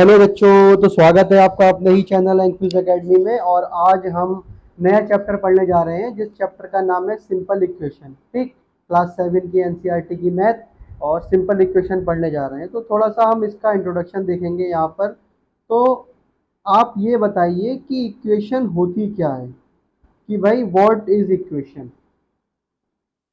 Hello बच्चों, तो स्वागत है आपका अपने ही चैनल एंक्विज एकेडमी में। और आज हम नया चैप्टर पढ़ने जा रहे हैं जिस चैप्टर का नाम है सिंपल इक्वेशन। ठीक, क्लास 7 की एनसीईआरटी की मैथ और सिंपल इक्वेशन पढ़ने जा रहे हैं। तो थोड़ा सा हम इसका इंट्रोडक्शन देखेंगे यहाँ पर। तो आप ये बताइए कि इक्वेशन होती क्या है, कि भाई व्हाट इज इक्वेशन,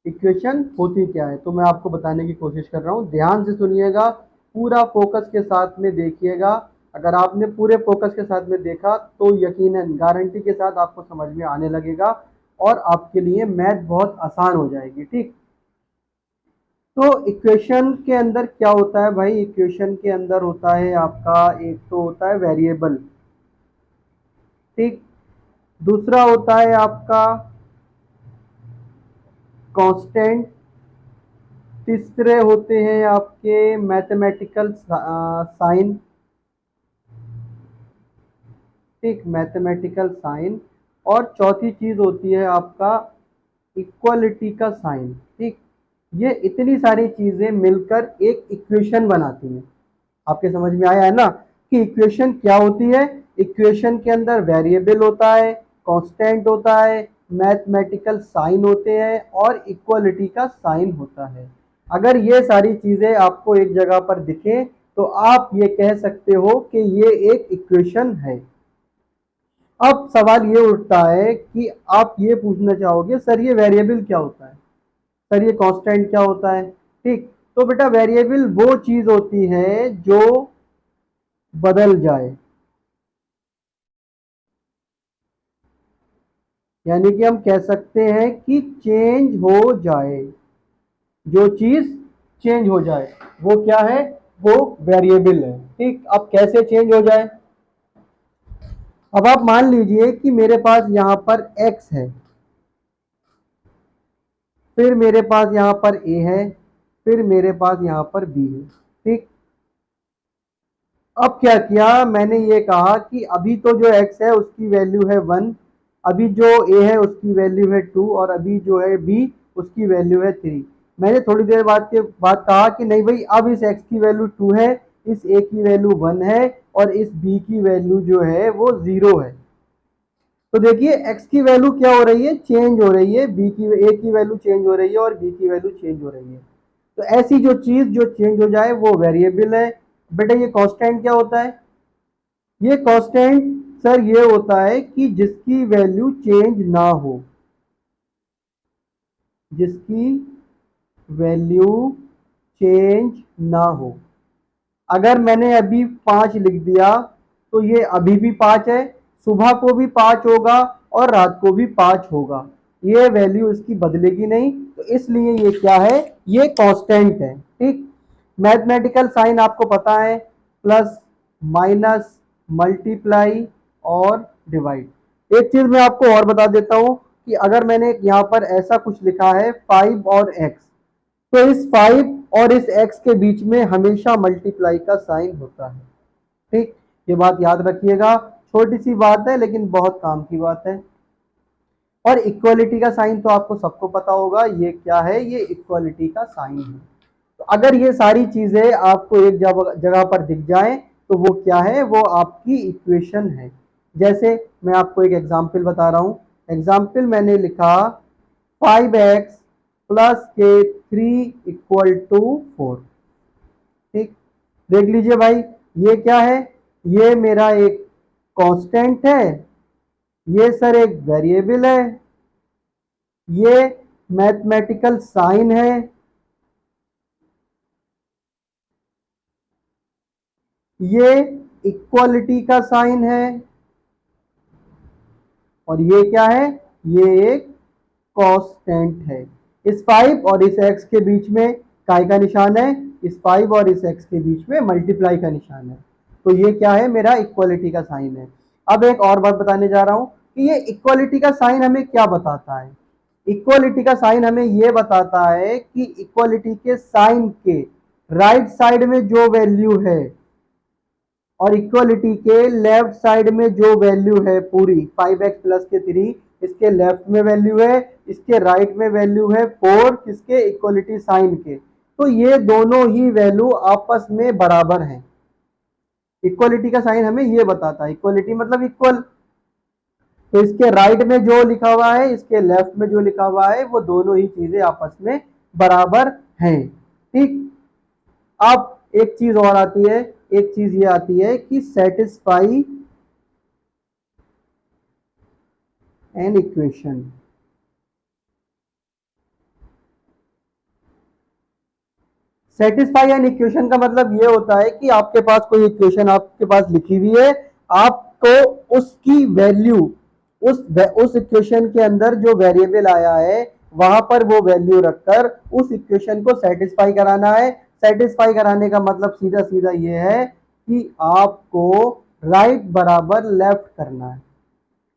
इक्वेशन होती क्या है। तो मैं आपको बताने की कोशिश कर रहा हूँ, ध्यान से सुनिएगा, पूरा फोकस के साथ में देखिएगा। अगर आपने पूरे फोकस के साथ में देखा तो यकीनन गारंटी के साथ आपको समझ में आने लगेगा और आपके लिए मैथ बहुत आसान हो जाएगी। ठीक, तो इक्वेशन के अंदर क्या होता है भाई, इक्वेशन के अंदर होता है आपका, एक तो होता है वेरिएबल, ठीक, दूसरा होता है आपका कांस्टेंट, तीसरे होते हैं आपके मैथमेटिकल साइन, ठीक, मैथमेटिकल साइन, और चौथी चीज होती है आपका इक्वलिटी का साइन। ठीक, ये इतनी सारी चीजें मिलकर एक इक्वेशन बनाती हैं। आपके समझ में आया है ना कि इक्वेशन क्या होती है। इक्वेशन के अंदर वेरिएबल होता है, कांस्टेंट होता है, मैथमेटिकल साइन होते हैं और इक्वलिटी का साइन होता है। अगर ये सारी चीजें आपको एक जगह पर दिखे तो आप ये कह सकते हो कि ये एक इक्वेशन है। अब सवाल ये उठता है कि आप ये पूछना चाहोगे सर ये वेरिएबल क्या होता है, सर ये कांस्टेंट क्या होता है। ठीक, तो बेटा वेरिएबल वो चीज होती है जो बदल जाए, यानी कि हम कह सकते हैं कि चेंज हो जाए। जो चीज चेंज हो जाए वो क्या है, वो वेरिएबल है। ठीक, अब कैसे चेंज हो जाए। अब आप मान लीजिए कि मेरे पास यहां पर x है, फिर मेरे पास यहां पर a है, फिर मेरे पास यहां पर b है। ठीक, अब क्या किया, मैंने ये कहा कि अभी तो जो x है उसकी वैल्यू है 1, अभी जो a है उसकी वैल्यू है 2 और अभी जो है b उसकी वैल्यू है 3। मैंने थोड़ी देर बाद के बाद कहा कि नहीं भाई, अब इस x की वैल्यू 2 है, इस a की वैल्यू 1 है और इस b की वैल्यू जो है वो 0 है। तो देखिए x की वैल्यू क्या हो रही है, चेंज हो रही है, a की वैल्यू चेंज हो रही है और b की वैल्यू चेंज हो रही है। तो ऐसी जो चीज जो चेंज हो जाए वो वेरिएबल है। बेटा ये कांस्टेंट क्या होता है, ये कांस्टेंट सर ये होता है कि जिसकी वैल्यू चेंज ना हो, जिसकी वैल्यू चेंज ना हो। अगर मैंने अभी 5 लिख दिया तो ये अभी भी 5 है, सुबह को भी 5 होगा और रात को भी 5 होगा, ये वैल्यू इसकी बदलेगी नहीं। तो इसलिए ये क्या है, ये कांस्टेंट है। ठीक, मैथमेटिकल साइन आपको पता है, प्लस, माइनस, मल्टीप्लाई और डिवाइड। एक चीज मैं आपको और बता देता हूं कि अगर मैंने यहाँ पर ऐसा कुछ लिखा है 5 और x, तो इस 5 और इस x के बीच में हमेशा मल्टीप्लाई का साइन होता है। ठीक, ये बात याद रखिएगा, छोटी सी बात है लेकिन बहुत काम की बात है। और इक्वलिटी का साइन तो आपको सबको पता होगा, ये क्या है, ये इक्वलिटी का साइन है। तो अगर ये सारी चीजें आपको एक जगह पर दिख जाएं तो वो क्या है, वो आपकी इक्वेशन है। जैसे मैं आपको एक एग्जांपल बता रहा हूं, एग्जांपल मैंने लिखा 5x प्लस के 3 इक्वल टू 4। ठीक, देख लीजिए भाई, ये क्या है, ये मेरा एक कांस्टेंट है, ये सर एक वेरिएबल है, ये मैथमेटिकल साइन है, ये इक्वलिटी का साइन है और ये क्या है, ये एक कांस्टेंट है। इस 5 और इस x के बीच में काय का निशान है, इस 5 और इस x के बीच में मल्टीप्लाई का निशान है। तो ये क्या है, मेरा इक्वलिटी का साइन है। अब एक और बात बताने जा रहा हूं कि ये इक्वलिटी का साइन हमें क्या बताता है। इक्वलिटी का साइन हमें ये बताता है कि इक्वलिटी के साइन के राइट साइड में जो वैल्यू है और इक्वलिटी के लेफ्ट साइड में जो वैल्यू है पूरी 5x प्लस के 3, इसके लेफ्ट में वैल्यू है, इसके राइट में वैल्यू है 4, किसके, इक्वलिटी साइन के। तो ये दोनों ही वैल्यू आपस में बराबर हैं। इक्वलिटी का साइन हमें ये बताता है, इक्वलिटी मतलब इक्वल। तो इसके राइट में जो लिखा हुआ है, इसके लेफ्ट में जो लिखा हुआ है, वो दोनों ही चीजें आपस में बराबर हैं। ठीक। अब एक चीज और आती है, एक चीज ये आती है कि satisfy an equation. Satisfy an equation का मतलब ये होता है कि आपके पास कोई इक्वेशन आपके पास लिखी हुई है, आपको उसकी वैल्यू उस इक्वेशन के अंदर जो वेरिएबल आया है वहां पर वो वैल्यू रखकर उस इक्वेशन को सेटिस्फाई कराना है। सेटिस्फाई कराने का मतलब सीधा सीधा ये है कि आपको राइट बराबर लेफ्ट करना है।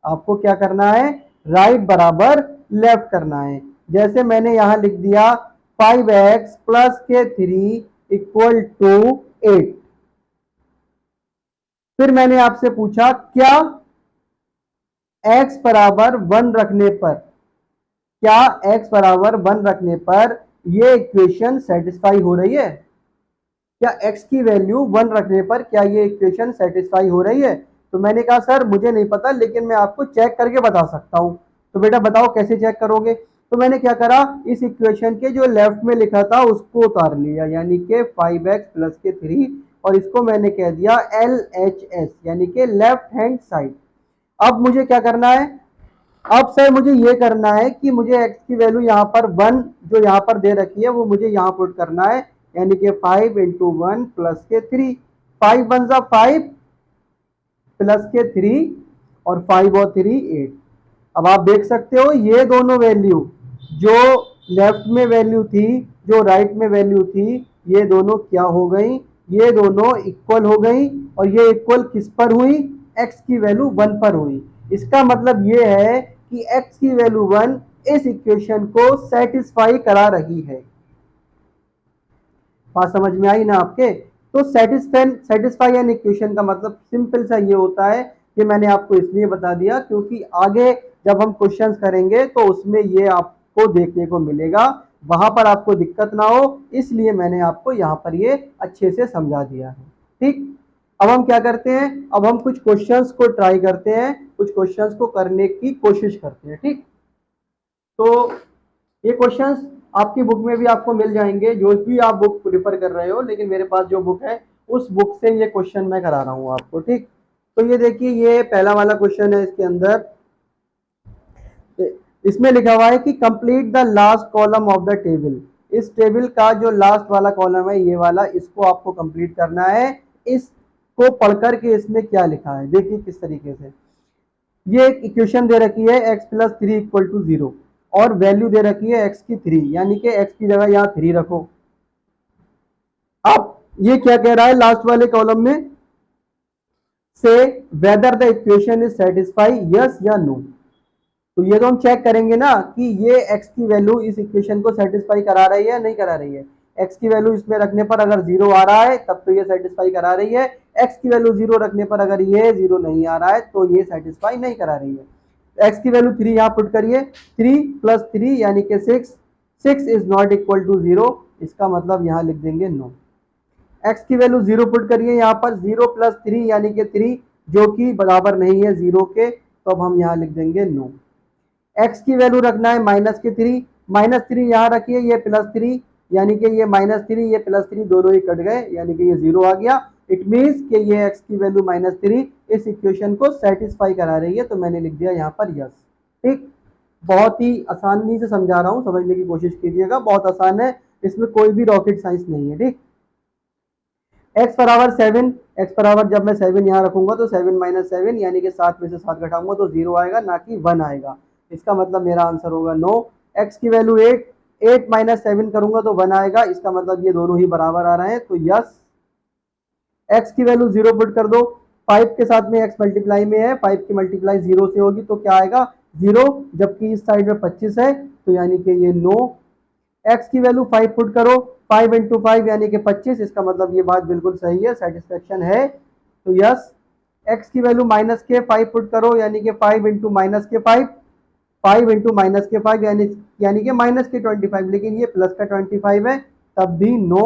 आपको क्या करना है? राइट बराबर लेफ्ट करना है। जैसे मैंने यहां लिख दिया 5x प्लस के 3 इक्वल टू 8। फिर मैंने आपसे पूछा क्या x बराबर 1 रखने पर, क्या x बराबर 1 रखने पर ये इक्वेशन सेटिस्फाई हो रही है? क्या x की वैल्यू 1 रखने पर क्या ये इक्वेशन सेटिस्फाई हो रही है? तो मैंने कहा सर मुझे नहीं पता, लेकिन मैं आपको चेक करके बता सकता हूं। तो बेटा बताओ कैसे चेक करोगे? तो मैंने क्या करा, इस इक्वेशन के जो लेफ्ट में लिखा था उसको उतार लिया, यानी कि 5x प्लस के 3, और इसको मैंने कह दिया LHS यानी कि लेफ्ट हैंड साइड। अब मुझे क्या करना है? अब सर मुझे ये करना है कि मुझे x की वैल्यू यहाँ पर 1 जो यहाँ पर दे रखी है वो मुझे यहाँ पुट करना है, यानी कि 5 इंटू 1 प्लस के 3। 5 वन जा 5 प्लस के 3 और 5 और 3 8। अब आप देख सकते हो ये दोनों वैल्यू, जो लेफ्ट में वैल्यू थी जो राइट में वैल्यू थी, ये दोनों क्या हो गई? ये दोनों इक्वल हो गई। और ये इक्वल किस पर हुई? x की वैल्यू 1 पर हुई। इसका मतलब ये है कि x की वैल्यू 1 इस इक्वेशन को सेटिस्फाई करा रही है। बात समझ में आई ना आपके? तो सेटिस्फाई एन इक्वेशन का मतलब सिंपल सा ये होता है कि मैंने आपको इसलिए बता दिया क्योंकि आगे जब हम क्वेश्चंस करेंगे तो उसमें ये आपको देखने को मिलेगा, वहां पर आपको दिक्कत ना हो, इसलिए मैंने आपको यहाँ पर ये अच्छे से समझा दिया है। ठीक। अब हम क्या करते हैं, अब हम कुछ क्वेश्चंस को ट्राई करते हैं, कुछ क्वेश्चंस को करने की कोशिश करते हैं। ठीक। तो ये क्वेश्चंस आपकी बुक में भी आपको मिल जाएंगे, जो भी आप बुक प्रिफर कर रहे हो, लेकिन मेरे पास जो बुक है उस बुक से ये क्वेश्चन मैं करा रहा हूँ आपको। ठीक। तो ये देखिए, ये पहला वाला क्वेश्चन है। इसके अंदर इसमें लिखा हुआ है कि complete the last column of the table. इस टेबल का जो लास्ट वाला कॉलम है ये वाला, इसको आपको कंप्लीट करना है। इसको पढ़कर के इसमें क्या लिखा है देखिए किस तरीके से। ये एक इक्वेशन दे रखी है x प्लस 3 इक्वल टू 0, और वैल्यू दे रखी है x की 3, यानी कि x की जगह यहाँ 3 रखो। अब ये क्या कह रहा है लास्ट वाले कॉलम में से, whether the equation is satisfy, yes या नो। तो ये तो हम चेक करेंगे ना कि ये x की वैल्यू इस इक्वेशन को सेटिस्फाई करा रही है नहीं करा रही है। x की वैल्यू इसमें रखने पर अगर 0 आ रहा है तब तो ये सेटिस्फाई करा रही है, x की वैल्यू 0 रखने पर अगर ये 0 नहीं आ रहा है तो ये सेटिस्फाई नहीं करा रही है। x की वैल्यू 3 यहाँ पुट करिए, 3 प्लस 3 यानी कि 6, 6 इज नॉट इक्वल टू 0, इसका मतलब यहाँ लिख देंगे नो। x की वैल्यू 0 पुट करिए यहाँ पर, 0 प्लस 3 यानी कि 3, जो कि बराबर नहीं है 0 के, तो अब हम यहाँ लिख देंगे नो। x की वैल्यू रखना है माइनस के 3, माइनस 3 यहाँ रखिए, ये प्लस 3, यानी कि ये माइनस 3 ये प्लस 3 दोनों ही कट गए, यानी कि ये 0 आ गया। इट मीन्स कि ये x की वैल्यू माइनस 3 इस इक्वेशन को सेटिस्फाई करा रही है, तो मैंने लिख दिया यहाँ पर यस। ठीक। बहुत ही आसानी से समझा रहा हूँ, समझने की कोशिश कीजिएगा, बहुत आसान है, इसमें कोई भी रॉकेट साइंस नहीं है। ठीक। x बराबर 7, x बराबर जब मैं 7 यहाँ रखूंगा तो 7 माइनस 7 यानी कि 7 में से 7 घटाऊंगा तो 0 आएगा, ना कि 1 आएगा। इसका मतलब मेरा आंसर होगा नो। x की वैल्यू 8, 8 माइनस 7 करूंगा तो 1 आएगा, इसका मतलब ये दोनों ही बराबर आ रहे हैं, तो यस। x की वैल्यू 0 पुट कर दो, 5 के साथ में x मल्टीप्लाई में है, 5 की मल्टीप्लाई 0 से होगी तो क्या आएगा 0, जबकि इस साइड में 25 है, तो यानी कि ये नो। x की वैल्यू 5 पुट करो, 5 इंटू 5 यानी कि 25, इसका मतलब ये बात बिल्कुल सही है, सेटिस्फेक्शन है, तो यस। x की वैल्यू माइनस के 5 पुट करो, यानी कि 5 इंटू माइनस के 5, 5 इंटू माइनस के 5 यानी कि माइनस के 25, लेकिन ये प्लस का 25 है, तब भी नो।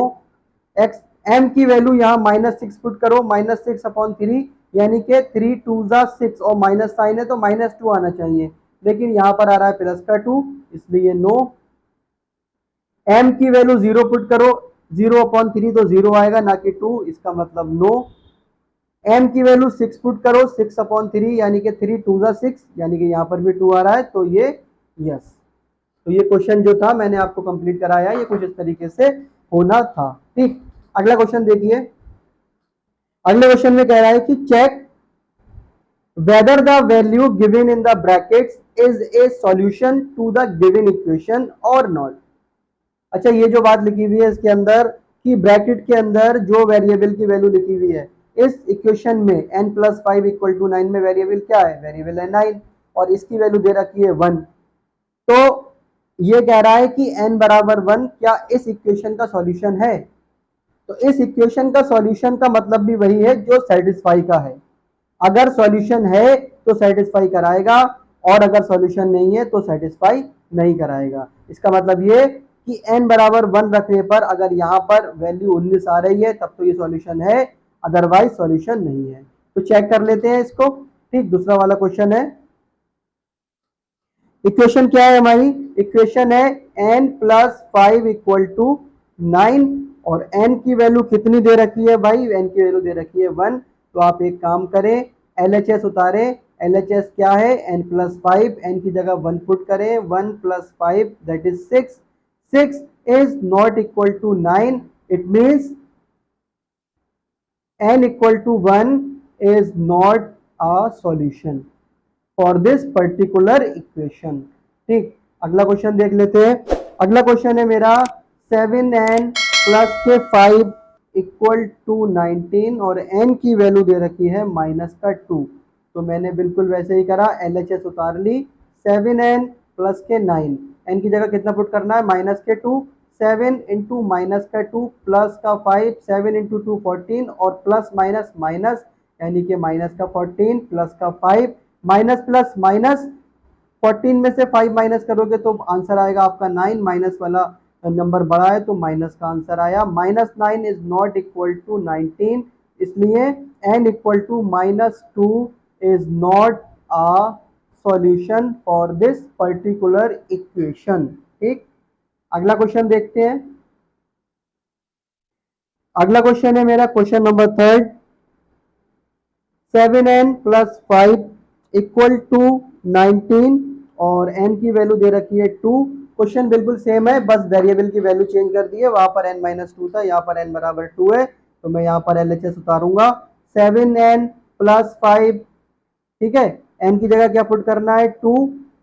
x m की वैल्यू यहाँ -6 पुट करो, -6/3 यानी कि 3 2 6 और माइनस साइन है तो -2 आना चाहिए, लेकिन यहाँ पर आ रहा है प्लस का 2, इसलिए नो। m की वैल्यू 0 पुट करो, 0/3 तो 0 आएगा ना कि 2, इसका मतलब नो। m की वैल्यू 6 पुट करो, 6/3 यानी कि 3 2 6 यानी कि यहाँ पर भी 2 आ रहा है, तो ये यस। तो ये क्वेश्चन जो था मैंने आपको कंप्लीट कराया, ये कुछ इस तरीके से होना था। ठीक, अगला क्वेश्चन देखिए। अगले क्वेश्चन में कह रहा है कि check whether the value given in the brackets is a solution to the given equation or not। अच्छा, ये जो बात लिखी हुई है इसके अंदर कि ब्रैकेट के अंदर जो वेरिएबल की वैल्यू लिखी हुई है इस इक्वेशन में n+5 = 9 में वेरिएबल क्या है, वेरिएबल है 9, और इसकी वैल्यू दे रखी है 1। तो ये कह रहा है कि n बराबर 1 क्या इस इक्वेशन का सॉल्यूशन है। तो इस इक्वेशन का सॉल्यूशन का मतलब भी वही है जो सेटिस्फाई का है। अगर सॉल्यूशन है तो सेटिस्फाई कराएगा, और अगर सॉल्यूशन नहीं है तो सेटिस्फाई नहीं कराएगा। इसका मतलब ये कि n बराबर 1 रखने पर अगर यहाँ पर वैल्यू 19 आ रही है तब तो ये सॉल्यूशन है, अदरवाइज सॉल्यूशन नहीं है। तो चेक कर लेते हैं इसको। ठीक, दूसरा वाला क्वेश्चन है। इक्वेशन क्या है हमारी, इक्वेशन है n+5 = 9, और n की वैल्यू कितनी दे रखी है भाई, n की वैल्यू दे रखी है 1। तो आप एक काम करें, LHS उतारें। LHS क्या है, n+5, n की जगह 1 पुट करें, 1 + 5 that is 6, 6 is not equal to 9, it means n = 1 is not a solution for this particular equation. ठीक, अगला क्वेश्चन देख लेते हैं। अगला क्वेश्चन है मेरा 7n + 5 = 19, और n की वैल्यू दे रखी है -2। तो मैंने बिल्कुल वैसे ही करा, LHS उतार ली, 7n + 9, n की जगह कितना पुट करना है, -2, 7 × -2 प्लस का 5, 7 × 2 14, और प्लस माइनस माइनस यानी कि -14 प्लस का 5, माइनस प्लस माइनस, 14 में से 5 माइनस करोगे तो आंसर आएगा आपका 9, माइनस वाला नंबर बड़ा है तो माइनस का आंसर आया। -9 इज नॉट इक्वल टू 19, इसलिए n = -2 is not a solution for this particular equation. ठीक, अगला क्वेश्चन देखते हैं। अगला क्वेश्चन है मेरा क्वेश्चन नंबर 3, 7n + 5 = 19, और n की वैल्यू दे रखी है 2। क्वेश्चन बिल्कुल सेम है, बस वेरिएबल की वैल्यू चेंज कर दी है, वहां पर n-2 था, यहाँ पर n बराबर 2 है, तो मैं यहाँ पर LHS उतारूंगा। 7n + 5, ठीक है, n की जगह क्या पुट करना है, 2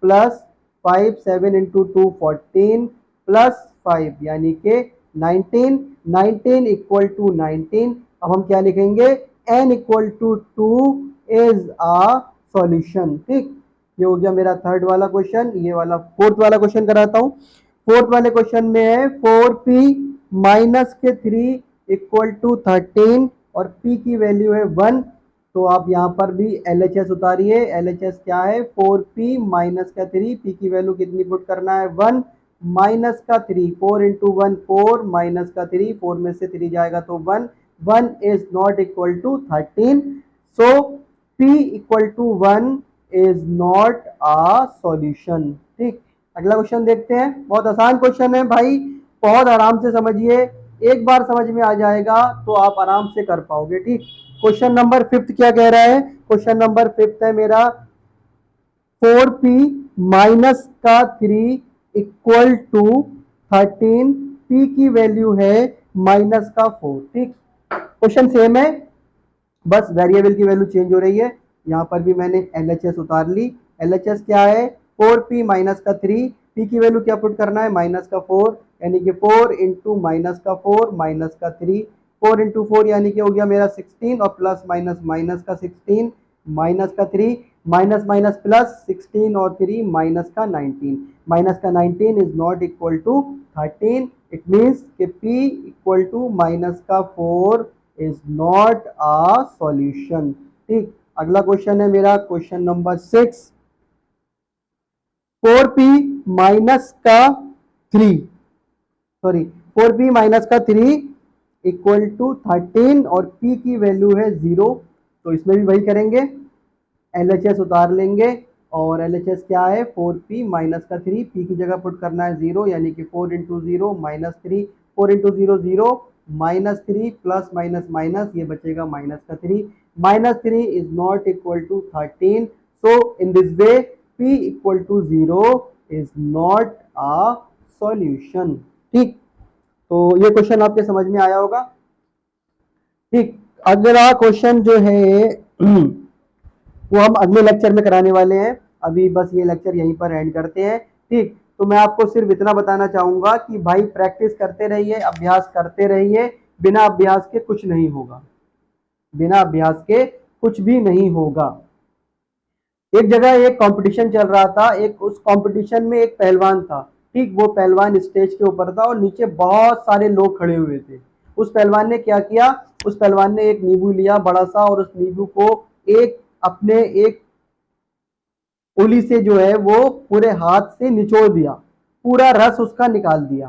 + 5, 7 × 2 14 प्लस 5 यानी कि 19, 19 = 19। अब हम क्या लिखेंगे, n = 2 इज अ सॉल्यूशन। ठीक, ये हो गया मेरा थर्ड वाला क्वेश्चन। ये वाला फोर्थ वाला क्वेश्चन कराता हूं। फोर्थ वाले क्वेश्चन में है 4p - 3 = 13, और p की वैल्यू है 1। तो आप यहाँ पर भी LHS उतारिए। LHS क्या है, 4p - 3, p की वैल्यू कितनी पुट करना है, 1, -3, 4 × 1 4, -3, 4 में से 3 जाएगा तो 1, 1 is not equal to 13, so p = 1 is not a solution. ठीक, अगला क्वेश्चन देखते हैं। बहुत आसान क्वेश्चन है भाई, बहुत आराम से समझिए, एक बार समझ में आ जाएगा तो आप आराम से कर पाओगे। ठीक, क्वेश्चन नंबर 5 क्या कह रहा है, क्वेश्चन नंबर 5 है मेरा 4p - 3 = 13, p की वैल्यू है -4। ठीक, क्वेश्चन सेम है, बस वेरिएबल की वैल्यू चेंज हो रही है। यहाँ पर भी मैंने LHS उतार ली। LHS क्या है, 4p - 3, p की वैल्यू क्या पुट करना है, -4, यानी कि 4 × -4 -3, 4 × 4 यानी कि हो गया मेरा 16, और प्लस माइनस माइनस का 16 -3, माइनस माइनस प्लस 16 और 3 -19, -19 is not equal to 13, it means कि p = -4 is not a solution. ठीक, अगला क्वेश्चन है मेरा question number 6, 4p - 3, sorry 4p - 3 equal to 13 और p की वैल्यू है 0, तो इसमें भी वही करेंगे, LHS उतार लेंगे और LHS क्या है 4p माइनस का 3, p की जगह पुट करना है 0, यानी कि 4 into 0 minus 3, 4 into 0 0 minus 3 plus minus minus, ये बचेगा माइनस का 3, minus 3 is not equal to 13, so in this way p equal to 0 is not a solution. ठीक, तो ये क्वेश्चन आपके समझ में आया होगा। ठीक, अगला क्वेश्चन जो है वो हम अगले लेक्चर में कराने वाले हैं, अभी बस ये लेक्चर यहीं पर एंड करते हैं। ठीक, तो मैं आपको सिर्फ इतना बताना चाहूंगा कि भाई प्रैक्टिस करते रहिए, अभ्यास करते रहिए, बिना अभ्यास के कुछ नहीं होगा, बिना अभ्यास के कुछ भी नहीं होगा। एक जगह एक कंपटीशन चल रहा था, एक उस कंपटीशन में एक पहलवान था। ठीक, वो पहलवान स्टेज के ऊपर था और नीचे बहुत सारे लोग खड़े हुए थे। उस पहलवान ने क्या किया, उस पहलवान ने एक नींबू लिया बड़ा सा और उस नींबू को एक अपने एक उंगली से जो है वो पूरे हाथ से निचोड़ दिया, पूरा रस उसका निकाल दिया।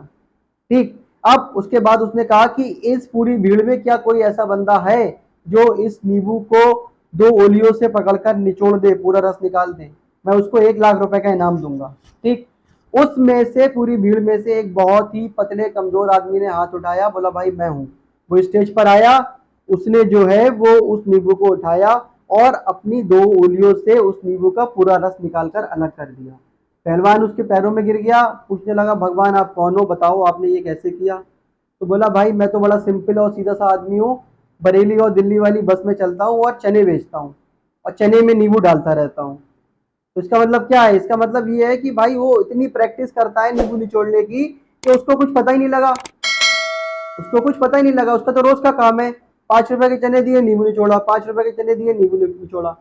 ठीक, अब उसके बाद उसने कहा कि इस पूरी भीड़ में क्या कोई ऐसा बंदा है जो इस नींबू को दो उंगलियों से पकड़कर निचोड़ दे, पूरा रस निकाल दे, मैं उसको 1 लाख रुपए का इनाम दूंगा। ठीक, उसमें से पूरी भीड़ में से एक बहुत ही पतले कमजोर आदमी ने हाथ उठाया, बोला भाई मैं हूं। वो स्टेज पर आया, उसने जो है वो उस नींबू को उठाया और अपनी 2 उंगलियों से उस नींबू का पूरा रस निकालकर अलग कर दिया। पहलवान उसके पैरों में गिर गया, पूछने लगा भगवान आप कौन हो, बताओ आपने ये कैसे किया। तो बोला भाई मैं तो बड़ा सिंपल और सीधा सा आदमी हूँ, बरेली और दिल्ली वाली बस में चलता हूँ और चने बेचता हूँ और चने में नींबू डालता रहता हूँ। तो इसका मतलब क्या है, इसका मतलब ये है कि भाई वो इतनी प्रैक्टिस करता है नींबू निचोड़ने की कि उसको कुछ पता ही नहीं लगा, उसको कुछ पता ही नहीं लगा, उसका तो रोज का काम है, 5 रुपए के चने दिए नींबू निचोड़ा, 5 रुपए के चने दिए नींबू निचोड़ा।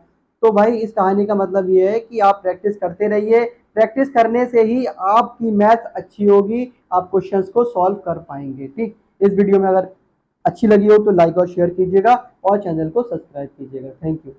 तो भाई इस कहानी का मतलब ये है कि आप प्रैक्टिस करते रहिए, प्रैक्टिस करने से ही आपकी मैथ अच्छी होगी, आप क्वेश्चंस को सॉल्व कर पाएंगे। ठीक, इस वीडियो में अगर अच्छी लगी हो तो लाइक और शेयर कीजिएगा और चैनल को सब्सक्राइब कीजिएगा। Thank you.